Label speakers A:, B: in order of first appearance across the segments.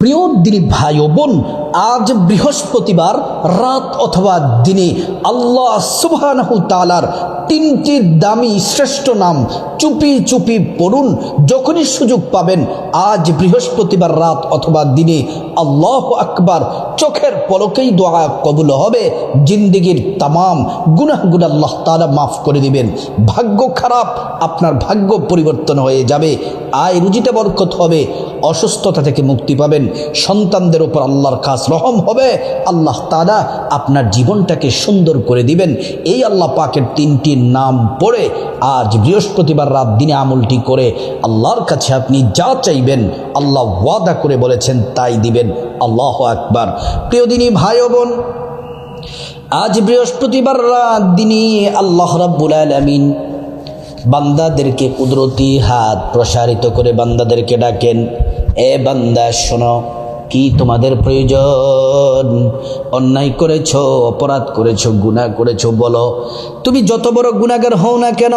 A: প্রিয় দিনী ভাই ও বোন, আজ বৃহস্পতিবার রাত অথবা দিনে আল্লাহ সুবহানাহু তাআলার তিনটি দামি শ্রেষ্ঠ নাম চুপি চুপি পড়ুন। যখনই সুযোগ পাবেন আজ বৃহস্পতিবার রাত অথবা দিনে আল্লাহু আকবার, চোখের পলকেই দোয়া কবুল হবে। জিন্দেগির তামাম গুনাহগুলো আল্লাহ তাআলা মাফ করে দিবেন। ভাগ্য খারাপ, আপনার ভাগ্য পরিবর্তন হয়ে যাবে। আয় রুজিতে বরকত হবে, অসুস্থতা থেকে মুক্তি পাবেন, সন্তানদের উপর আল্লাহর খাস রহম হবে। আল্লাহ তাআলা আপনার জীবনটাকে সুন্দর করে দিবেন। এই আল্লাহ পাকের তিনটি নাম পড়ে আজ বৃহস্পতিবার রাত দিনে আমলটি করে আল্লাহর কাছে আপনি যা চাইবেন আল্লাহ ওয়াদা করে বলেছেন তাই দিবেন। আল্লাহু আকবার। প্রিয় দিনী ভাই ও বোন, আজ বৃহস্পতিবার রাত দিনে আল্লাহ রাব্বুল আলামিন বান্দাদেরকে কুদরতি হাত প্রসারিত করে বান্দাদেরকে ডাকেন, এ বান্দা শোনো, কি তোমাদের প্রয়োজন? অন্যায় করেছো, অপরাধ করেছো, গুনাহ করেছো, বলো। তুমি যত বড় গুনাহগার হও না কেন,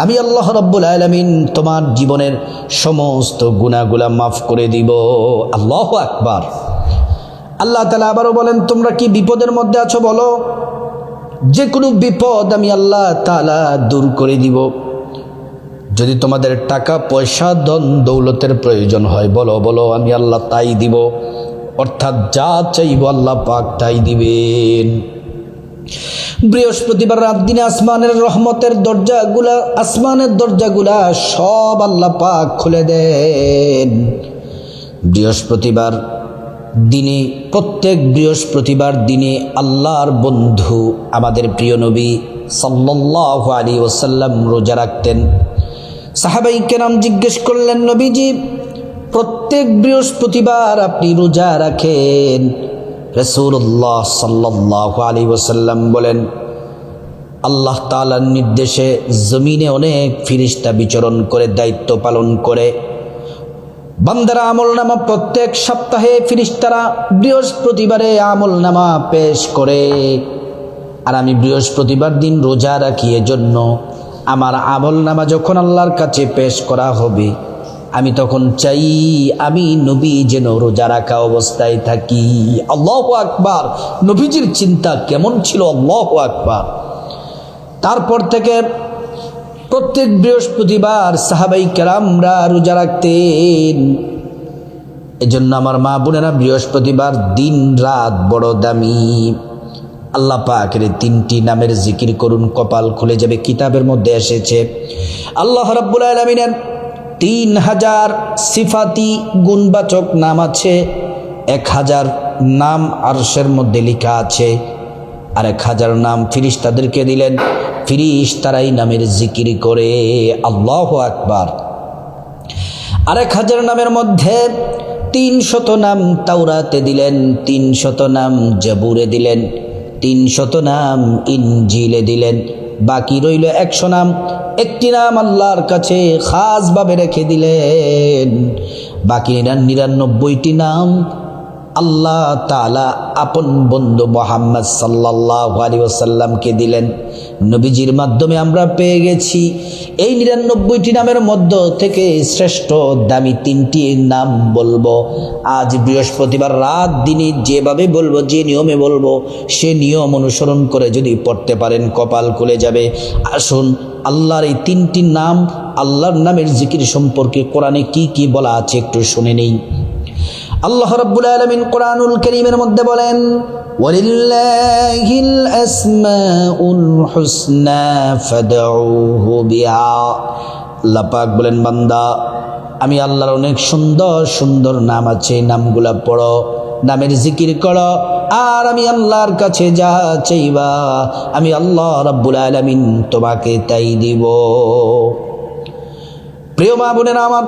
A: আমি আল্লাহ রাব্বুল আলামিন তোমার জীবনের সমস্ত গুনাহগুলা মাফ করে দিব। আল্লাহু আকবার। আল্লাহ তাআলা আবারও বলেন, তোমরা কি বিপদের মধ্যে আছো? বলো, যে কোনো বিপদ আমি আল্লাহ তাআলা দূর করে দিব। যদি তোমাদের টাকা পয়সা ধন দৌলতের প্রয়োজন হয়, বলো বলো, আমি আল্লাহ তাই দিব। অর্থাৎ যা চাইব আল্লাহ পাক তাই দিবেন। বৃহস্পতিবার রাত দিনে আসমানের রহমতের দরজাগুলা, আসমানের দরজাগুলা সব আল্লাহ পাক খুলে দেন। বৃহস্পতিবার দিনে, প্রত্যেক বৃহস্পতিবার দিনে আল্লাহর বন্ধু আমাদের প্রিয় নবী সাল্লাল্লাহু আলাইহি ওয়াসাল্লাম রোজা রাখতেন। সাহাবাই কেরাম জিজ্ঞেস করলেন, নবীজি প্রত্যেক বৃহস্পতিবার আপনি রোজা রাখেন? রাসূলুল্লাহ সাল্লাল্লাহু আলাইহি ওয়াসাল্লাম বলেন, আল্লাহ তাআলার নির্দেশে জমিনে অনেক ফেরেশতা বিচরণ করে, দায়িত্ব পালন করে। বান্দারা আমলনামা প্রত্যেক সপ্তাহে ফেরেশতারা বৃহস্পতিবারে আমলনামা পেশ করে। আর আমি বৃহস্পতিবার দিন রোজা রাখি, এজন্য আমার আমলনামা যখন আল্লাহর কাছে পেশ করা হবে, আমি তখন চাই আমি নবী যেন রোজা রাখা অবস্থায় থাকি। আল্লাহু আকবার। নবীজির চিন্তা কেমন ছিল! আল্লাহু আকবার। তারপর থেকে প্রত্যেক বৃহস্পতিবার সাহাবাই কেরামরা রোজা রাখতেন। এজন্য আমার মা বোনেরা, বৃহস্পতিবার দিন রাত বড় দামি। আল্লাহ পাকের তিনটি নামের জিকির করুন, কপাল খুলে যাবে। কিতাবের মধ্যে এসেছে আল্লাহ রাব্বুল আলামিনের 3000 সিফাতি গুণবাচক নাম আছে। 1000 নাম আরশের মধ্যে লেখা আছে, আর 1000 নাম ফেরেশতাদেরকে দিলেন। ফেরেশতারাই নামের জিকির করে। আল্লাহু আকবার। আর 1000 নামের মধ্যে 300 নাম তাওরাতে দিলেন, 300 নাম জাবুরে দিলেন, 300 নাম ইনজিলে দিলেন। বাকি রইল 100 নাম। একটি নাম আল্লাহর কাছে খাসভাবে রেখে দিলেন। বাকি 99টি নাম আল্লাহ তাআলা আপন বন্ধু মুহাম্মদ সাল্লাল্লাহু আলাইহি ওয়াসাল্লামকে দিলেন। নবীজির মাধ্যমে আমরা পেয়ে গেছি। এই 99টি নামের মধ্য থেকে শ্রেষ্ঠ দামি 3টি নাম বলবো। আজ বৃহস্পতিবার রাত দিনে যেভাবে বলবো, যে নিয়মে বলবো, সে নিয়ম অনুসরণ করে যদি পড়তে পারেন কপাল খুলে যাবে। আসুন আল্লাহর এই 3টি নাম, আল্লাহর নামের জিকির সম্পর্কে কোরআনে কি কি বলা আছে একটু শুনে নেই। আল্লাহ রাব্বুল আলামিন কোরআনুল কারীমের মধ্যে বলেন, ওয়ালিল্লাহিল আসমাউল হুসনা ফাদউহু বিহা। আল্লাহ পাক বলেন, বান্দা, আমি আল্লাহর অনেক সুন্দর সুন্দর নাম আছে, নামগুলা পড়ো, নামের জিকির করো, আর আমি আল্লাহর কাছে যা চাইবা আমি আল্লাহ রাব্বুল আলামিন তোমাকে তাই দিব। প্রিয় মা বোনেরা আমার,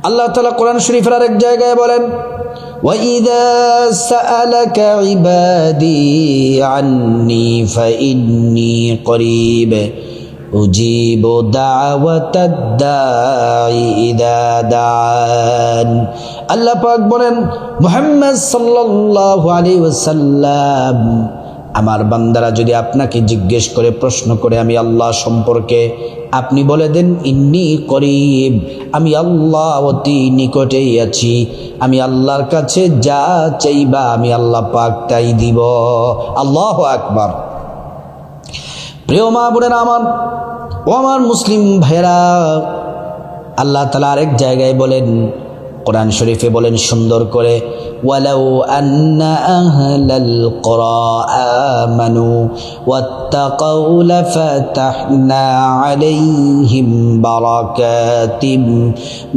A: আল্লাহ তাআলা কোরআন শরীফের আরেক জায়গায় বলেন, ওয়াইদা সাআলাকা ইবাদি আন্নী ফাইন্নী করিব উজিবু দাওয়াতাদ দাঈ ইযা দাআন। আল্লাহ পাক বলেন, মুহাম্মদ সাল্লাল্লাহু আলাইহি ওয়াসাল্লাম, আমার বান্দারা যদি আপনাকে জিজ্ঞেস করে, প্রশ্ন করে আমি আল্লাহ সম্পর্কে, আপনি বলে দেন ইন্নী করিব, আমি আল্লাহ অতি নিকটেই আছি, আমি আল্লাহর কাছে যা চাইবা আমি আল্লাহ পাক তাই দিব। আল্লাহু আকবার। প্রিয় মা বোনেরা আমার, ও আমার মুসলিম ভাইরা, আল্লাহ তাআলা আরেক জায়গায় বলেন, কোরআন শরীফে বলেন সুন্দর করে, ওয়ালাউ আন্না আহলাল কুরা আমানু ওয়াত্তাকাউ লাফাতাহনা আলাইহিম বারাকাতিম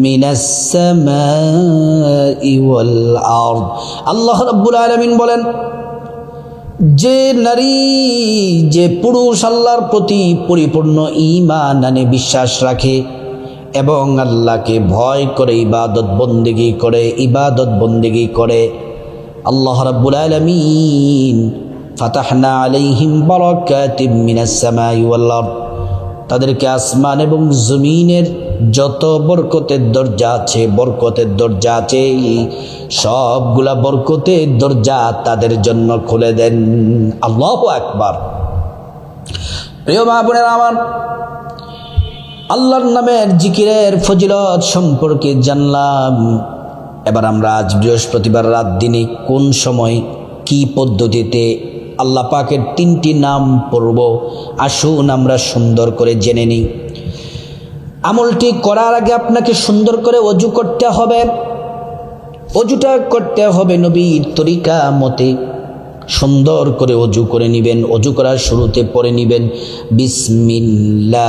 A: মিনাস সামাই ওয়াল আরদ। আল্লাহ রাব্বুল আলামিন বলেন, যে নারী, যে পুরুষ আল্লাহর প্রতি পরিপূর্ণ ঈমান আনে, বিশ্বাস রাখে এবং আল্লাহকে ভয় করে ইবাদত বন্দেগী করে, আল্লাহ রাব্বুল আলামিন ফাতাহনা আলাইহিম বারাকাতিম মিনাস সামাই ওয়াল আরদ, তাদেরকে আসমান এবং জমিনের যত বরকতের দরজা আছে সবগুলা বরকতের দরজা তাদের জন্য খুলে দেন। আল্লাহু আকবার। প্রিয় মা বোনেরা আমার, আল্লাহর নামের জিকিরের ফজিলত সম্পর্কে জানলাম। এবার আমরা আজ বৃহস্পতিবার রাত দিনে কোন সময় কি পদ্ধতিতে আল্লাহ পাকের 3টি নাম পড়ব, আসুন আমরা সুন্দর করে জেনে নিই। আমলটি করার আগে আপনাকে সুন্দর করে ওযু করতে হবে। ওযুটা করতে হবে নবীর তরিকা মতে। সুন্দর করে ওযু করে নেবেন। ওযু করার শুরুতে পড়ে নেবেন বিসমিল্লাহির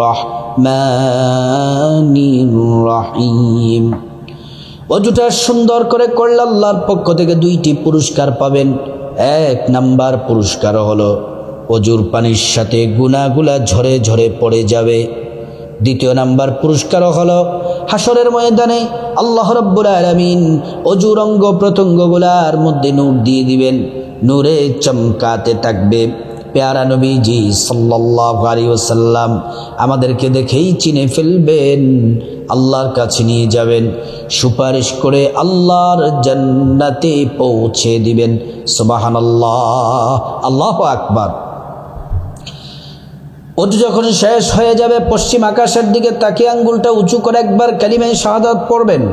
A: রহমানির রহিম। ওযুটা সুন্দর করে করলে আল্লাহর পক্ষ থেকে 2টি পুরস্কার পাবেন। 1 নাম্বার পুরস্কার হলো ওযুর পানির সাথে গুনাহগুলা ঝরে ঝরে পড়ে যাবে। 2য় নাম্বার পুরস্কার হলো হাসরের ময়দানে আল্লাহ রাব্বুল আলামিন ওযুর অঙ্গ প্রত্যঙ্গগুলার মধ্যে নূর দিয়ে দিবেন, নূরে চমকাতে থাকবে। প্যারা নবীজি সাল্লাল্লাহু আলাইহি ওয়াসাল্লাম আমাদেরকে দেখেই চিনে ফেলবেন, আল্লাহর কাছে নিয়ে যাবেন, সুপারিশ করে আল্লাহর জান্নাতে পৌঁছে দিবেন। সুবহানাল্লাহ, আল্লাহু আকবার। ওযু যখন শেষ হয়ে যাবে, পশ্চিম আকাশের দিকে তাকিয়ে আঙ্গুলটা উঁচু করে একবার কালিমায়ে শাহাদাত পড়বেন,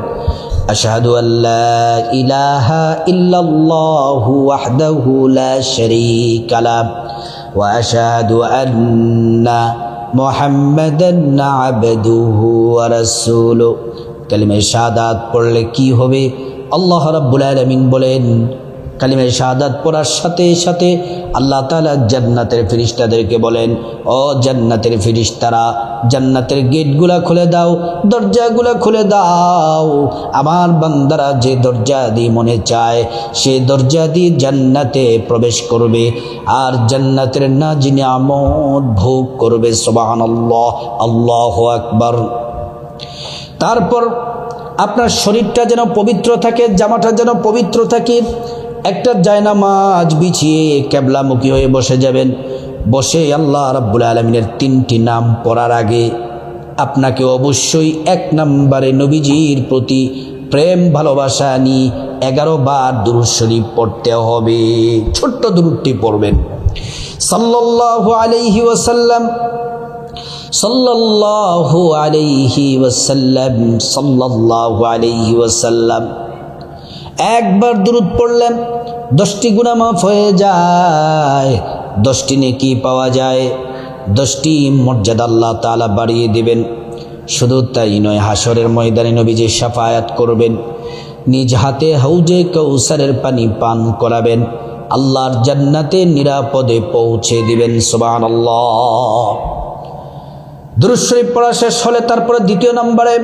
A: আশহাদু আল্লা ইলাহা ইল্লাল্লাহু ওয়াহদাহু লা শারীকা লাহ ওয়া আশহাদু আন্না মুহাম্মাদান আবদুহু ওয়া রাসূলুহু। কালিমায়ে শাহাদাত পড়লে কি হবে? আল্লাহ রাব্বুল আলামিন বলেন, কালিমায়ে শাহাদাত পড়ার সাথে সাথে আল্লাহ তাআলা জান্নাতের ফেরেশতাদেরকে বলেন, ও জান্নাতের ফেরেশতারা, জান্নাতের গেটগুলা খুলে দাও, দরজাগুলা খুলে দাও। আমার বান্দারা যে দরজা দিয়ে মনে চায় সে দরজা দিয়ে জান্নাতে প্রবেশ করবে আর জান্নাতের নাজ নিয়ামত ভোগ করবে। সুবহানাল্লাহ, আল্লাহু আকবার। তারপর আপনার শরীরটা যেন পবিত্র থাকে, জামাটা যেন পবিত্র থাকে। একটা জায়নামাজ বিছিয়ে কিবলামুখী হয়ে বসে যাবেন। বসে আল্লাহ রাব্বুল আলামিনের 3টি নাম পড়ার আগে আপনাকে অবশ্যই 1 নম্বরে নবীজির প্রতি প্রেম ভালোবাসা নিয়ে 11 বার দুরূদ শরীফ পড়তে হবে। ছোট্ট দুরূদটি পড়বেন, সাল্লাল্লাহু আলাইহি ওয়াসাল্লাম, সাল্লাল্লাহু আলাইহি ওয়াসাল্লাম, সাল্লাল্লাহু আলাইহি ওয়াসাল্লাম। একবার দুরূদ পড়লেন 10টি গুনাহ মাফ হয়ে যায়, 10টি নেকি পাওয়া যায়, 10টি মর্যাদা আল্লাহ তাআলা বাড়িয়ে দিবেন। শুধু তাই নয়, হাসরের ময়দানে নবীজি শাফায়াত করবেন, নিজ হাতে হাউজে কাউসারের পানি পান করাবেন, আল্লাহর জান্নাতে নিরাপদে পৌঁছে দিবেন। সুবহানাল্লাহ। দুরূদ শরীফ পড়া শেষ হলে তারপরে 2য় নম্বরে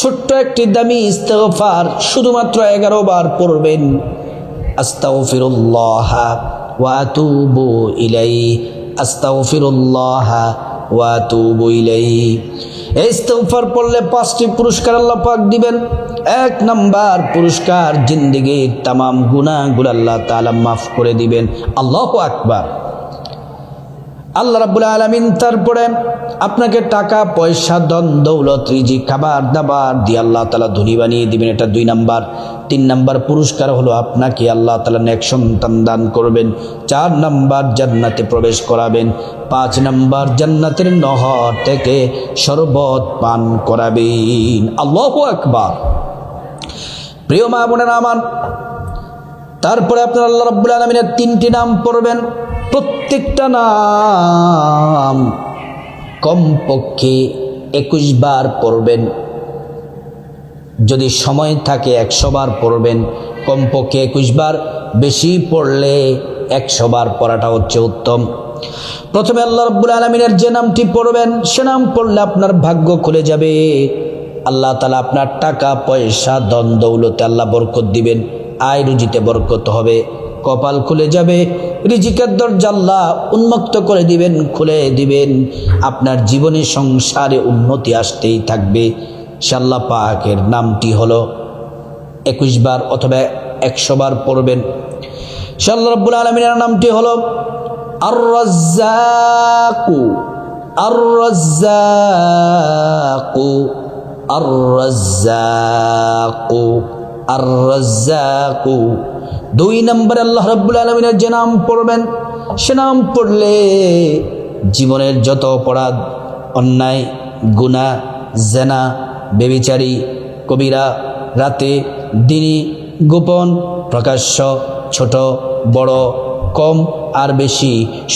A: ছোট্ট একটি দামি ইস্তেগফার শুধুমাত্র 11 বার পড়বেন, আস্তাগফিরুল্লাহ ওয়া আতুবু ইলাইহি, আস্তাগফিরুল্লাহ ওয়া আতুবু ইলাইহি। এই ইস্তেগফার পড়লে 5টি পুরস্কার আল্লাহ পাক দিবেন। 1 নাম্বার পুরস্কার, জিন্দেগীর तमाम গুনাহগুলো আল্লাহ তাআলা মাফ করে দিবেন। আল্লাহু আকবার। আল্লাহ রাব্বুল আলামিন তারপরে আপনাকে টাকা পয়সা ধন দৌলত রিজিক খাবার দাবার দিয়ে আল্লাহ তাআলা ধনী বানিয়ে দিবেন। এটা 2 নাম্বার। 3 নাম্বার পুরস্কার হলো আপনাকে আল্লাহ তাআলা নেক সন্তান দান করবেন। 4 নাম্বার জান্নাতে প্রবেশ করাবেন। 5 নাম্বার জান্নাতের নহর থেকে শরবত পান করাবেন। আল্লাহু আকবার। প্রিয় মা বোনেরা আমার, তারপরে আপনারা আল্লাহ রাব্বুল আলামিনের 3টি নাম পড়বেন। প্রত্যেকটা নাম কমপক্ষে 21 বার পড়বেন। যদি সময় থাকে 100 বার পড়বেন। কমপক্ষে 21 বার, বেশি পড়লে 100 বার পড়াটা হচ্ছে উত্তম। প্রথমে আল্লাহ রাব্বুল আলামিনের যে নামটি পড়বেন, সে নাম পড়লে আপনার ভাগ্য খুলে যাবে। আল্লাহ তাআলা আপনার টাকা পয়সা ধন দৌলতে আল্লাহ বরকত দিবেন। আয় রুজিতে বরকত হবে, কপাল খুলে যাবে, রিজিকের দরজা আল্লাহ উন্মুক্ত করে দিবেন, খুলে দিবেন। আপনার জীবনে সংসারে উন্নতি আসতেই থাকবে। সে আল্লাহ পাকের নামটি হলো 21 বার অথবা 100 বার পড়বেন। সে আল্লাহ রাব্বুল আলামিনের নামটি হলো আর-রাজ্জাকু, আর-রাজ্জাকু, আর-রাজ্জাকু, আর-রাজ্জাকু। 2 নম্বরে আল্লাহ রাব্বুল আলামিনের যে নাম পড়বেন, সে নাম পড়লে জীবনের যত অপরাধ, অন্যায়, গুনাহ, জিনা, ব্যভিচারী, কবিরা, রাতে দিনে, গোপন প্রকাশ্য, ছোট বড়, কম আর বেশি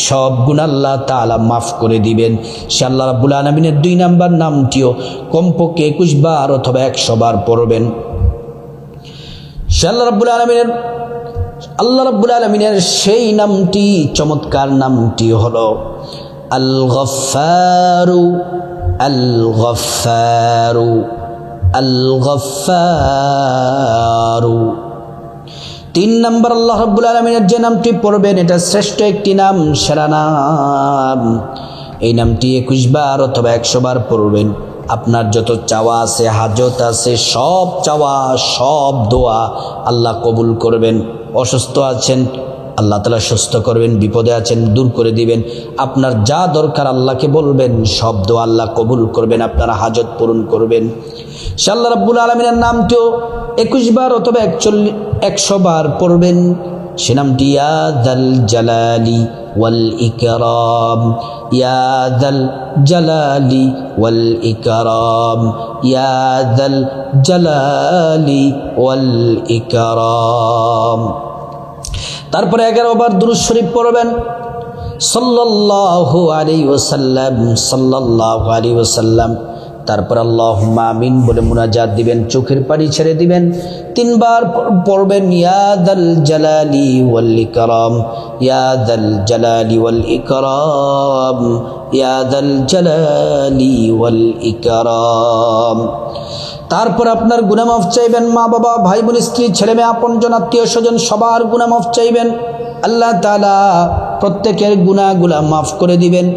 A: সব গুনাহ আল্লাহ তাআলা মাফ করে দিবেন। সে আল্লাহ রাব্বুল আলামিনের 2 নাম্বার নামটিও কমপক্ষে 21 বার অথবা 100 বার পড়বেন। সে আল্লাহ রাব্বুল আলামিনের সেই নামটি, চমৎকার নামটি হলো আল গফফারু, আল গফফারু, আল গফফারু। 3 নম্বর আল্লাহ রাব্বুল আলামিনের যে নামটি পড়বেন, এটা শ্রেষ্ঠ একটি নাম, সেরা নাম। এই নামটি 21 বার অথবা 100 বার পড়বেন। আপনার যত চাওয়া আছে, হাজত আছে, সব চাওয়া সব দোয়া আল্লাহ কবুল করবেন। অসুস্থ আছেন, আল্লাহ তাআলা সুস্থ করবেন। বিপদে আছেন, দূর করে দিবেন। আপনার যা দরকার আল্লাহকে বলবেন, সব দোয়া আল্লাহ কবুল করবেন, আপনার হাজত পূরণ করবেন। সে আল্লাহ রাব্বুল আলামিনের নামটিও 21 বার অথবা 100 বার পড়বেন। সে নামটি ইয়া যাল জালালি ওয়াল ইকরাম, ইয়া যাল জালালি ওয়াল ইকরাম, ইয়া যাল জালালি ওয়াল ইকরাম। তারপরে 11 বার দুরূদ শরীফ পড়বেন, সাল্লাল্লাহু আলাইহি ওয়াসাল্লাম, সাল্লাল্লাহু আলাইহি ওয়াসাল্লাম। তারপর আল্লাহুম্মা আমিন বলে মুনাজাত দিবেন, চোখের পানি ছেড়ে দিবেন। 3 বার পড়বেন ইয়া যাল জালালি ওয়াল ইকরাম, ইয়া যাল জালালি ওয়াল ইকরাম, ইয়া যাল জালালি ওয়াল ইকরাম। তারপর আপনার গুনাহ মাফ চাইবেন। মা বাবা, ভাই বোন, স্ত্রী, ছেলে মেয়ে, আপনজন, আত্মীয় স্বজন সবার গুনাহ মাফ চাইবেন। আল্লাহ তাআলা প্রত্যেকের গুনাহগুলা মাফ করে দিবেন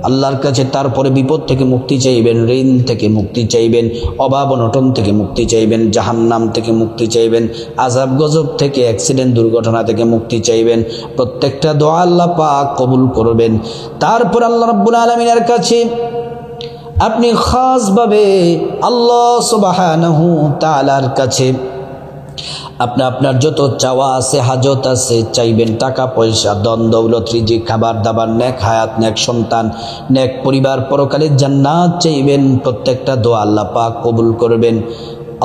A: আল্লাহর কাছে। তারপরে বিপদ থেকে মুক্তি চাইবেন, ঋণ থেকে মুক্তি চাইবেন, অভাব অনটন থেকে মুক্তি চাইবেন, জাহান্নাম থেকে মুক্তি চাইবেন, আযাব গজব থেকে, অ্যাক্সিডেন্ট দুর্ঘটনা থেকে মুক্তি চাইবেন। প্রত্যেকটা দোয়া আল্লাহ পাক কবুল করবেন। তারপর আল্লাহ রাব্বুল আলামিনের কাছে আপনি খাসভাবে আল্লাহ সুবহানাহু তাআলার কাছে আপনার যত চাওয়া আছে, হাজত আছে, চাইবেন। টাকা পয়সা, ধন দৌলত, রিজিক, খাবার দাবার, নেক হায়াত, নেক সন্তান, নেক পরিবার, পরকালের জান্নাত চাইবেন। প্রত্যেকটা দোয়া আল্লাহ পাক কবুল করবেন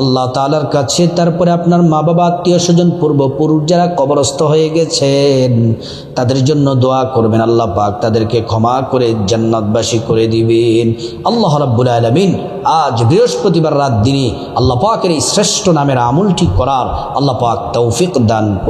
A: আল্লাহ তাআলার কাছে। তারপরে আপনার মা বাবা, আত্মীয় স্বজন, পূর্বপুরুষ যারা কবরস্থ হয়ে গেছেন, তাদের জন্য দোয়া করবেন। আল্লাহ পাক তাদেরকে ক্ষমা করে জান্নাতবাসী করে দিবেন। আল্লাহ রাব্বুল আলামিন আজ বৃহস্পতিবার রাত দিনে আল্লাহ পাকের এই শ্রেষ্ঠ নামের আমলটি করার আল্লাহ পাক তৌফিক দান করুন।